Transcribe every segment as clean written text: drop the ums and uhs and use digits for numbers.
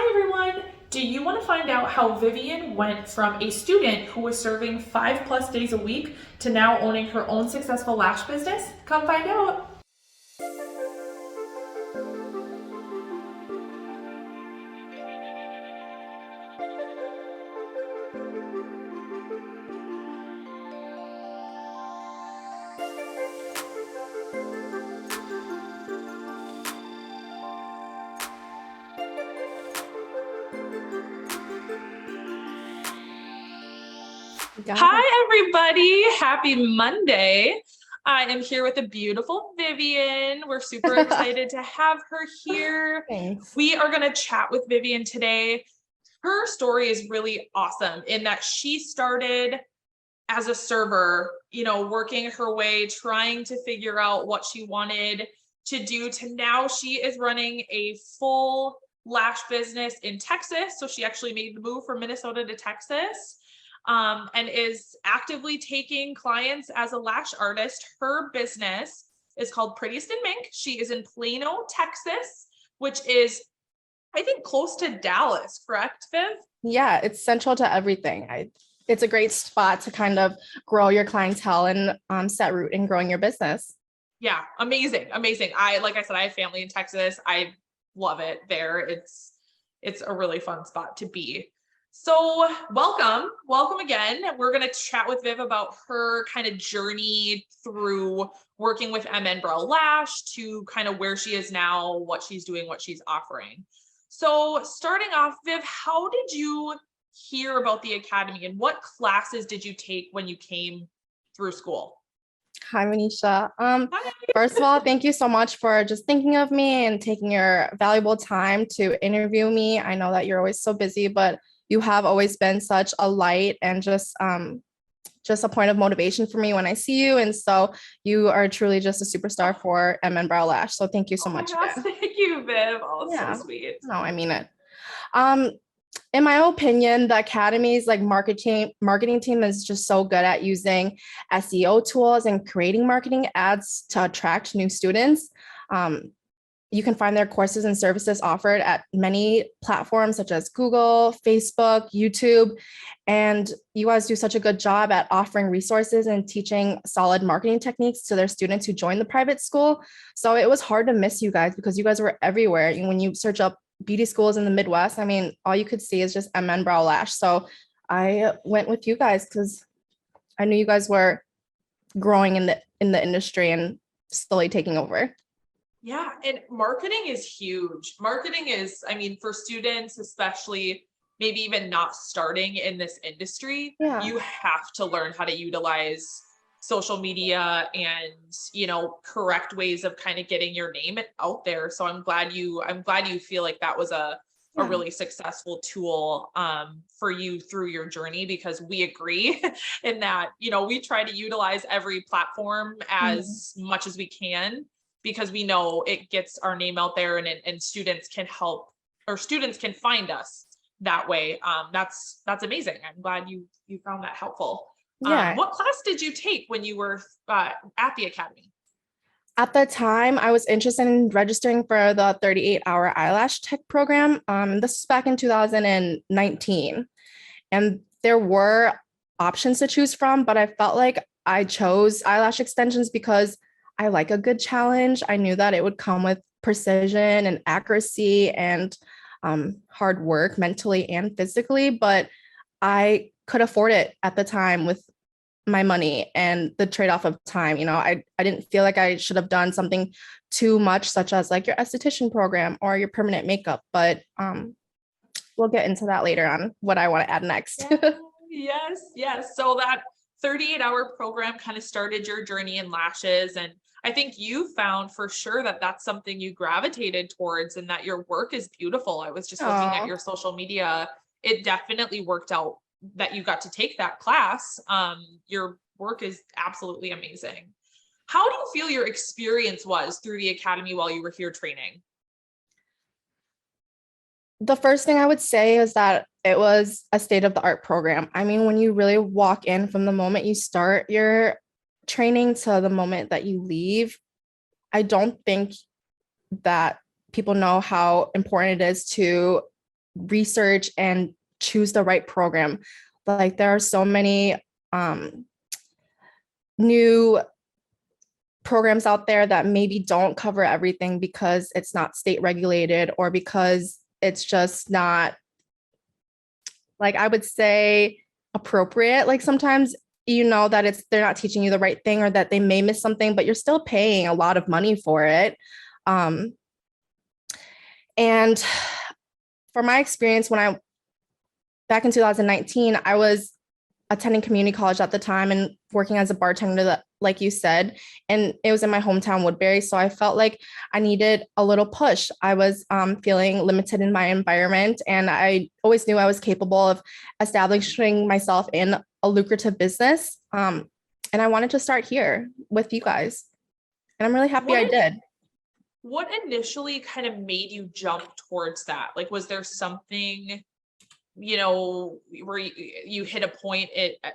Hi everyone! Do you want to find out how Vivian went from a student who was serving 5+ days a week to now owning her own successful lash business? Come find out! Got it. Hi everybody! Happy Monday! I am here with the beautiful Vivian. We're super excited to have her here. Thanks. We are going to chat with Vivian today. Her story is really awesome in that she started as a server, working her way, trying to figure out what she wanted to do, to now she is running a full lash business in Texas. So she actually made the move from Minnesota to Texas, and is actively taking clients as a lash artist. Her business is called Prettiest in Mink. She is in Plano, Texas, which is, I think, close to Dallas, correct, Viv? Yeah, it's central to everything. It's a great spot to kind of grow your clientele and set root in growing your business. Yeah, amazing, amazing. Like I said, I have family in Texas. I love it there. It's a really fun spot to be. So welcome again. We're going to chat with Viv about her kind of journey through working with Lash to kind of where she is now, what she's doing, what she's offering. So starting off, Viv, how did you hear about the Academy and what classes did you take when you came through school? Hi, Manisha. Hi. First of all, thank you so much for just thinking of me and taking your valuable time to interview me. I know that you're always so busy, but you have always been such a light and just a point of motivation for me when I see you. And so you are truly just a superstar for Brow Lash. So thank you so Oh my much gosh, again. thank you, Viv. Oh, so Yeah. sweet. No, I mean it. Um, in my opinion, the Academy's marketing team is just so good at using SEO tools and creating marketing ads to attract new students. Um, you can find their courses and services offered at many platforms such as Google, Facebook, YouTube. And you guys do such a good job at offering resources and teaching solid marketing techniques to their students who join the private school. So it was hard to miss you guys because you guys were everywhere. And when you search up beauty schools in the Midwest, I mean, all you could see is just Brow Lash. So I went with you guys because I knew you guys were growing in the industry and slowly taking over. Yeah, and marketing is huge. Marketing is, I mean, for students, especially maybe even not starting in this industry, Yeah. you have to learn how to utilize social media and, correct ways of kind of getting your name out there. So I'm glad you feel like that was a Yeah. really successful tool for you through your journey, because we agree in that, we try to utilize every platform Mhm. as much as we can, because we know it gets our name out there, and students can help, or students can find us that way. That's amazing. I'm glad you found that helpful. Yeah. What class did you take when you were at the Academy? At the time, I was interested in registering for the 38-hour eyelash tech program. This was back in 2019. And there were options to choose from, but I felt like I chose eyelash extensions because I like a good challenge. I knew that it would come with precision and accuracy and hard work mentally and physically, but I could afford it at the time with my money and the trade-off of time. I didn't feel like I should have done something too much, such as like your esthetician program or your permanent makeup, but we'll get into that later on what I want to add next. Yeah, yes. So that 38-hour program kind of started your journey in lashes. And I think you found for sure that that's something you gravitated towards, and that your work is beautiful. I was just looking at Oh, your social media. It definitely worked out that you got to take that class. Your work is absolutely amazing. How do you feel your experience was through the Academy while you were here training? the first thing I would say is that it was a state of the art program. I mean, when you really walk in from the moment you start your training to the moment that you leave, I don't think that people know how important it is to research and choose the right program. Like there are so many new programs out there that maybe don't cover everything because it's not state regulated or because it's just not, like, I would say, appropriate. Like sometimes you know that they're not teaching you the right thing or that they may miss something, but you're still paying a lot of money for it. And for my experience, back in 2019, I was attending community college at the time and working as a bartender, like you said, and it was in my hometown, Woodbury. So I felt like I needed a little push. I was feeling limited in my environment, and I always knew I was capable of establishing myself in a lucrative business. And I wanted to start here with you guys, and I'm really happy I did. What initially kind of made you jump towards that? Like, was there something, where you hit a point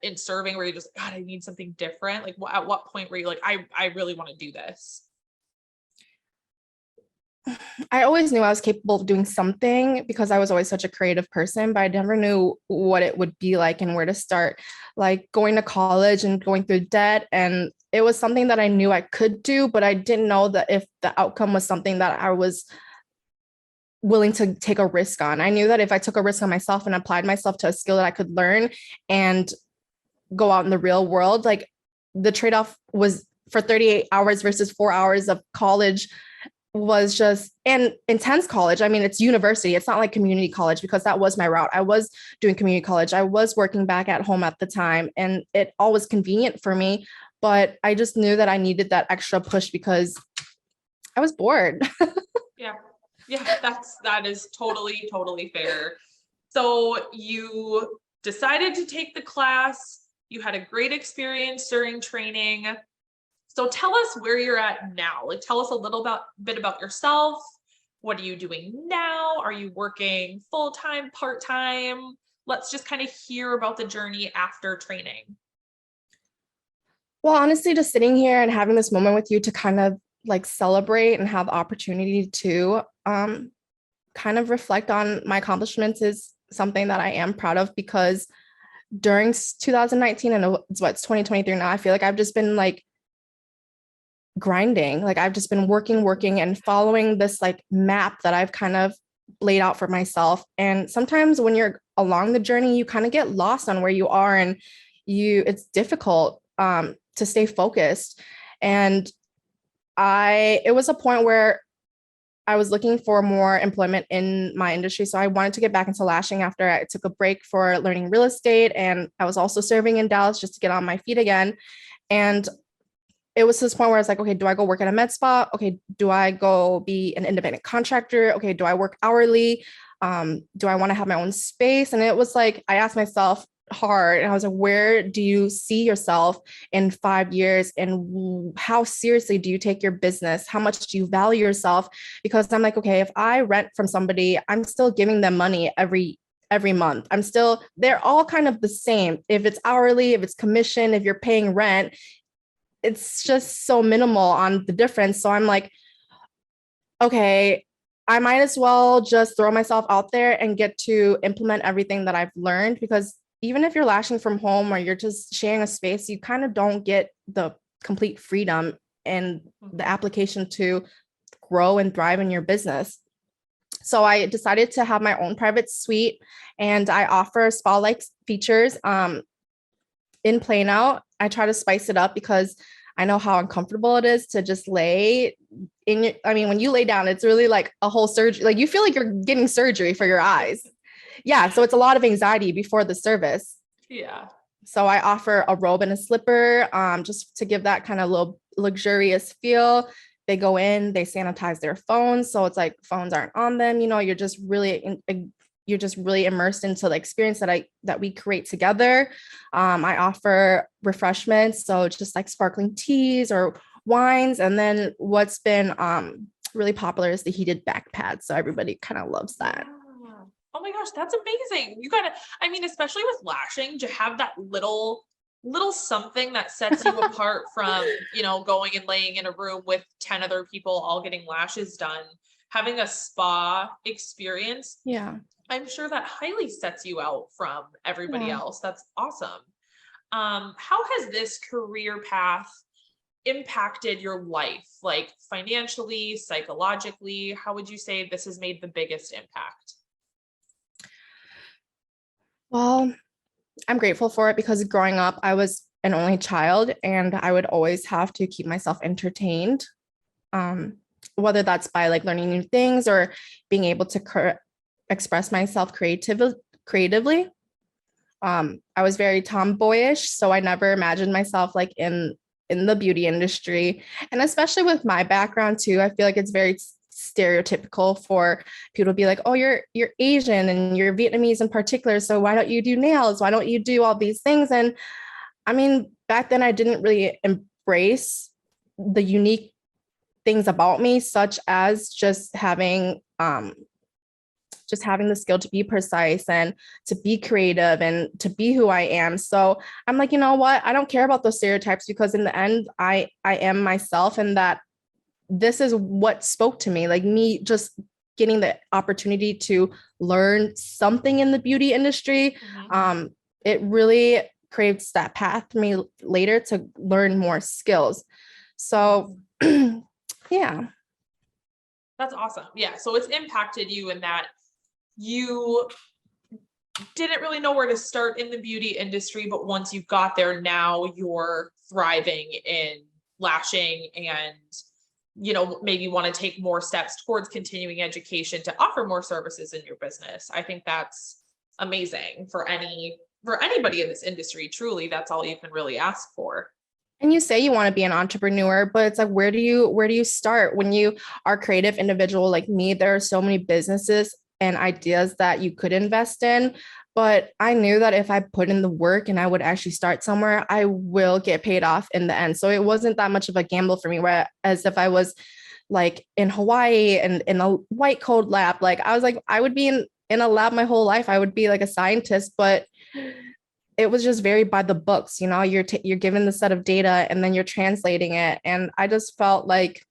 in serving where you just, God, I need something different? Like, at what point were you like, I really want to do this? I always knew I was capable of doing something because I was always such a creative person, but I never knew what it would be like and where to start. Like going to college and going through debt. And it was something that I knew I could do, but I didn't know that if the outcome was something that I was willing to take a risk on. I knew that if I took a risk on myself and applied myself to a skill that I could learn and go out in the real world, like the trade-off was for 38 hours versus 4 hours of college was just, and intense college. I mean, it's university. It's not like community college because that was my route. I was doing community college. I was working back at home at the time and it all was convenient for me, but I just knew that I needed that extra push because I was bored. Yeah. Yeah, that is totally fair. So you decided to take the class. You had a great experience during training. So tell us where you're at now. Like, tell us a little bit about yourself. What are you doing now? Are you working full-time, part-time? Let's just kind of hear about the journey after training. Well, honestly, just sitting here and having this moment with you to kind of like celebrate and have the opportunity to kind of reflect on my accomplishments is something that I am proud of because during 2019 and it's 2023 now, I feel like I've just been like grinding. Like I've just been working and following this like map that I've kind of laid out for myself. And sometimes when you're along the journey, you kind of get lost on where you are and it's difficult to stay focused. And it was a point where I was looking for more employment in my industry. So I wanted to get back into lashing after I took a break for learning real estate. And I was also serving in Dallas just to get on my feet again. And it was to this point where I was like, okay, do I go work at a Medspa? Okay, do I go be an independent contractor? Okay, do I work hourly? Do I want to have my own space? And it was like, I asked myself hard and I was like, where do you see yourself in 5 years? And how seriously do you take your business? How much do you value yourself? Because I'm like, okay, if I rent from somebody, I'm still giving them money every month. They're all kind of the same. If it's hourly, if it's commission, if you're paying rent, it's just so minimal on the difference. So I'm like, okay, I might as well just throw myself out there and get to implement everything that I've learned, because even if you're lashing from home or you're just sharing a space, you kind of don't get the complete freedom and the application to grow and thrive in your business. So I decided to have my own private suite and I offer spa-like features in Plano. I try to spice it up because I know how uncomfortable it is to just lay in your, I mean, when you lay down, it's really like a whole surgery. Like you feel like you're getting surgery for your eyes. Yeah. So it's a lot of anxiety before the service. Yeah. So I offer a robe and a slipper just to give that kind of little luxurious feel. They go in, they sanitize their phones. So it's like phones aren't on them. You know, you're just really immersed into the experience that we create together. I offer refreshments, so just like sparkling teas or wines. And then what's been really popular is the heated back pads. So everybody kind of loves that. Oh my gosh, that's amazing. You gotta, I mean, especially with lashing, to have that little something that sets you apart from, going and laying in a room with 10 other people all getting lashes done. having a spa experience, Yeah. I'm sure that highly sets you out from everybody Yeah. else. That's awesome. How has this career path impacted your life, like financially, psychologically? How would you say this has made the biggest impact? Well, I'm grateful for it because growing up, I was an only child and I would always have to keep myself entertained. Um, whether that's by like learning new things or being able to express myself creatively. I was very tomboyish, so I never imagined myself like in the beauty industry. And especially with my background too, I feel like it's very stereotypical for people to be like, "Oh, you're Asian and you're Vietnamese in particular, so why don't you do nails? Why don't you do all these things?" And I mean, back then I didn't really embrace the unique things about me, such as just having the skill to be precise and to be creative and to be who I am. So I'm like, you know what? I don't care about those stereotypes because in the end, I am myself, and that this is what spoke to me. Like me just getting the opportunity to learn something in the beauty industry. It really creates that path for me later to learn more skills. So yeah. That's awesome. Yeah. So it's impacted you in that you didn't really know where to start in the beauty industry, but once you got there, now you're thriving in lashing and, maybe want to take more steps towards continuing education to offer more services in your business. I think that's amazing for anybody in this industry. Truly, that's all you can really ask for. And you say you want to be an entrepreneur, but it's like, where do you start when you are a creative individual like me? There are so many businesses and ideas that you could invest in. But I knew that if I put in the work and I would actually start somewhere, I will get paid off in the end. So it wasn't that much of a gamble for me, whereas if I was like in Hawaii and in a white coat lab, like I was like, I would be in a lab my whole life. I would be like a scientist, but it was just very by the books. You're given the set of data and then you're translating it, and I just felt like,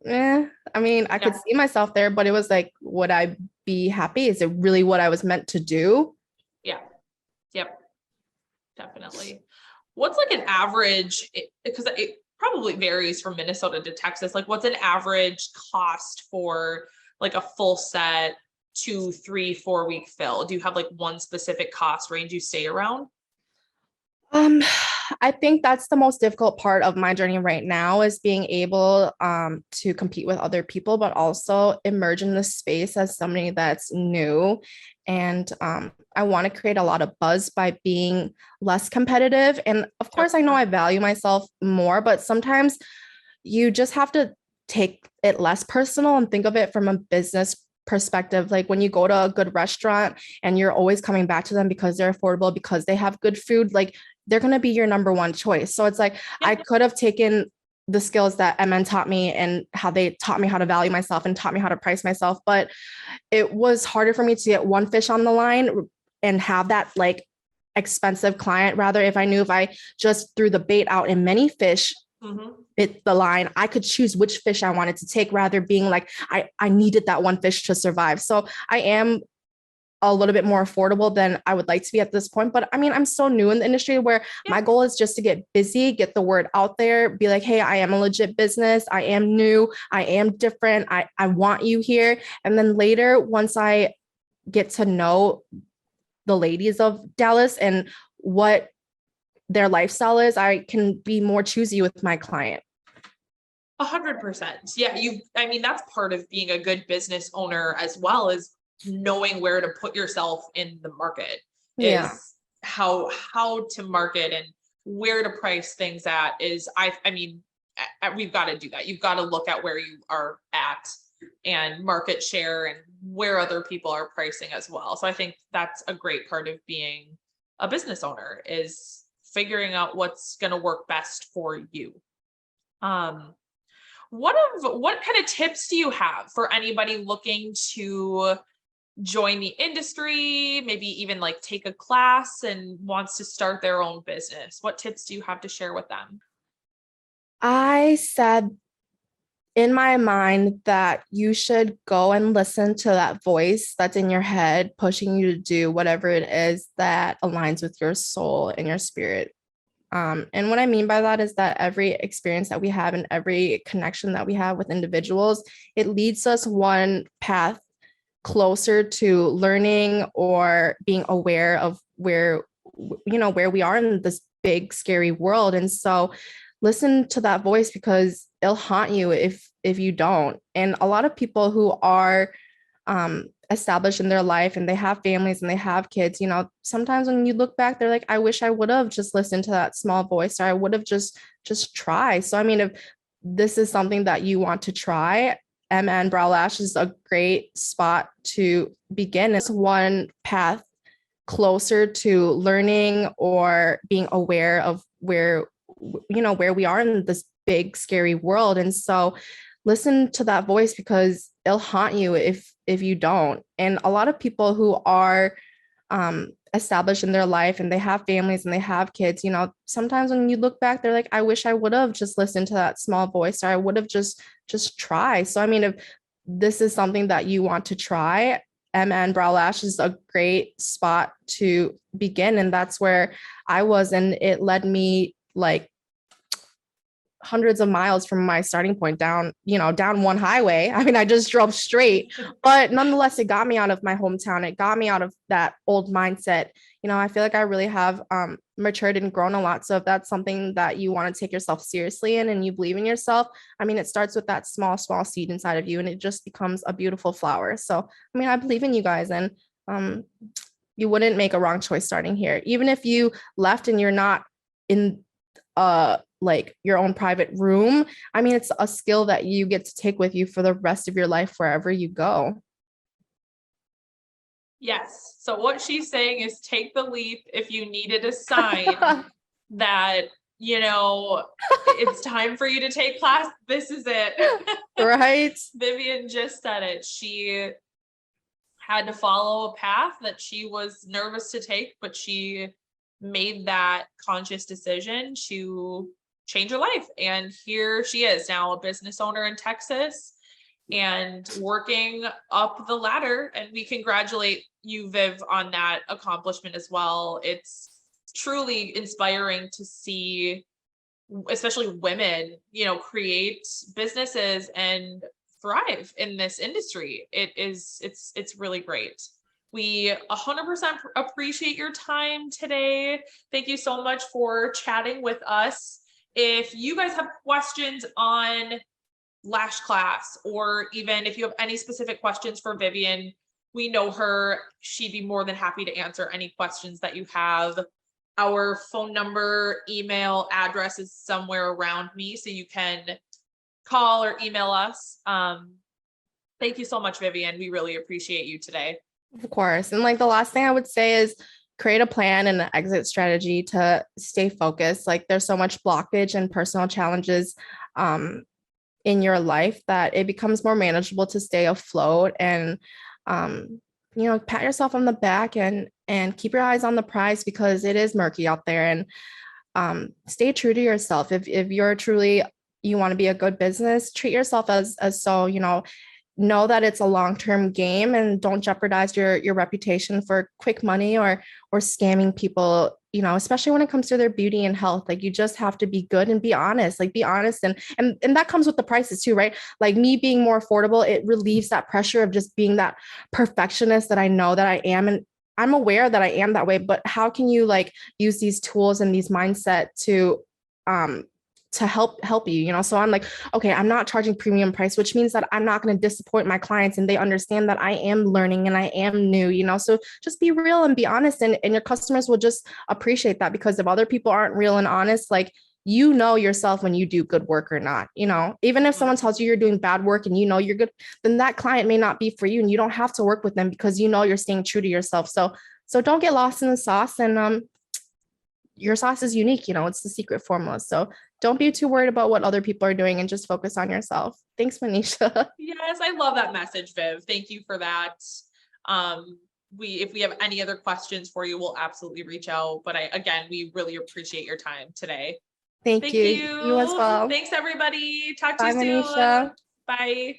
I mean, I could Yeah. see myself there, but it was like, would I be happy? Is it really what I was meant to do? Yeah. Yep. Definitely. What's like an average, because it probably varies from Minnesota to Texas. Like, what's an average cost for like a full set 2, 3, 4 week fill? Do you have like one specific cost range you stay around? Um, I think that's the most difficult part of my journey right now is being able to compete with other people, but also emerge in the space as somebody that's new. And I want to create a lot of buzz by being less competitive. And of course, Yep. I know I value myself more, but sometimes you just have to take it less personal and think of it from a business perspective. Like when you go to a good restaurant and you're always coming back to them because they're affordable, because they have good food, like they're going to be your number one choice. So it's like, I Yep. could have taken the skills that MN taught me and how they taught me how to value myself and taught me how to price myself. But it was harder for me to get one fish on the line and have that like expensive client. Rather, if I knew if I just threw the bait out in many fish, Mm-hmm. bit the line, I could choose which fish I wanted to take rather being like, I needed that one fish to survive. So I am a little bit more affordable than I would like to be at this point. But I mean, I'm so new in the industry where Yeah. my goal is just to get busy, get the word out there, be like, hey, I am a legit business. I am new. I am different. I want you here. And then later, once I get to know the ladies of Dallas and what their lifestyle is, I can be more choosy with my client. 100%. Yeah. I mean, that's part of being a good business owner as well, is knowing where to put yourself in the market, Yeah. is how to market and where to price things at. I mean, we've got to do that. You've got to look at where you are at and market share and where other people are pricing as well. So I think that's a great part of being a business owner, is figuring out what's going to work best for you. Um, what kind of tips do you have for anybody looking to join the industry, maybe even like take a class and wants to start their own business? What tips do you have to share with them? I said in my mind that you should go and listen to that voice that's in your head, pushing you to do whatever it is that aligns with your soul and your spirit. And what I mean by that is that every experience that we have and every connection that we have with individuals, it leads us one path closer to learning or being aware of where we are in this big scary world. And so listen to that voice because it'll haunt you if you don't. And a lot of people who are established in their life and they have families and they have kids, sometimes when you look back, they're like, I wish I would have just listened to that small voice, or I would have just try. So I mean, if this is something that you want to try, Brow Lash is a great spot to begin. It's one path closer to learning or being aware of where we are in this big scary world. And so listen to that voice because it'll haunt you if you don't. And a lot of people who are established in their life and they have families and they have kids, sometimes when you look back, they're like, I wish I would have just listened to that small voice, or I would have just try. So I mean, if this is something that you want to try, Brow Lash is a great spot to begin. And that's where I was. And it led me like hundreds of miles from my starting point down one highway. I mean, I just drove straight, but nonetheless, it got me out of my hometown. It got me out of that old mindset. I feel like I really have matured and grown a lot. So if that's something that you want to take yourself seriously in and you believe in yourself, I mean, it starts with that small seed inside of you and it just becomes a beautiful flower. So, I mean, I believe in you guys, and you wouldn't make a wrong choice starting here. Even if you left and you're not in like your own private room, I mean, it's a skill that you get to take with you for the rest of your life, wherever you go. Yes. So what she's saying is take the leap if you needed a sign that, it's time for you to take class. This is it. Right. Vivian just said it. She had to follow a path that she was nervous to take, but she made that conscious decision to change her life. And here she is now, a business owner in Texas and working up the ladder. And we congratulate you, Viv, on that accomplishment as well. It's truly inspiring to see, especially women, create businesses and thrive in this industry. It's really great. We 100% appreciate your time today. Thank you so much for chatting with us. If you guys have questions on Lash class, or even if you have any specific questions for Vivian, we know her. She'd be more than happy to answer any questions that you have. Our phone number, email, address is somewhere around me, so you can call or email us. Thank you so much, Vivian. We really appreciate you today. Of course. And like the last thing I would say is create a plan and an exit strategy to stay focused. Like there's so much blockage and personal challenges in your life that it becomes more manageable to stay afloat, and pat yourself on the back and keep your eyes on the prize because it is murky out there. And stay true to yourself. If you're truly, you want to be a good business, treat yourself as so, know that it's a long-term game, and don't jeopardize your reputation for quick money or scamming people, especially when it comes to their beauty and health. Like you just have to be good and be honest, and that comes with the prices too, right? Like me being more affordable, it relieves that pressure of just being that perfectionist that I know that I am. And I'm aware that I am that way, but how can you like use these tools and these mindset to help you, so I'm like, okay, I'm not charging premium price, which means that I'm not going to disappoint my clients, and they understand that I am learning and I am new, so just be real and be honest, and your customers will just appreciate that, because if other people aren't real and honest, like, yourself when you do good work or not, even if someone tells you you're doing bad work and you're good, then that client may not be for you, and you don't have to work with them because you're staying true to yourself. So don't get lost in the sauce, and your sauce is unique, it's the secret formula. So don't be too worried about what other people are doing and just focus on yourself. Thanks, Manisha. Yes, I love that message, Viv. Thank you for that. If we have any other questions for you, we'll absolutely reach out. But we really appreciate your time today. Thank Thank you. you. You as well. Thanks, everybody. Talk to Bye, you soon. Manisha. Bye.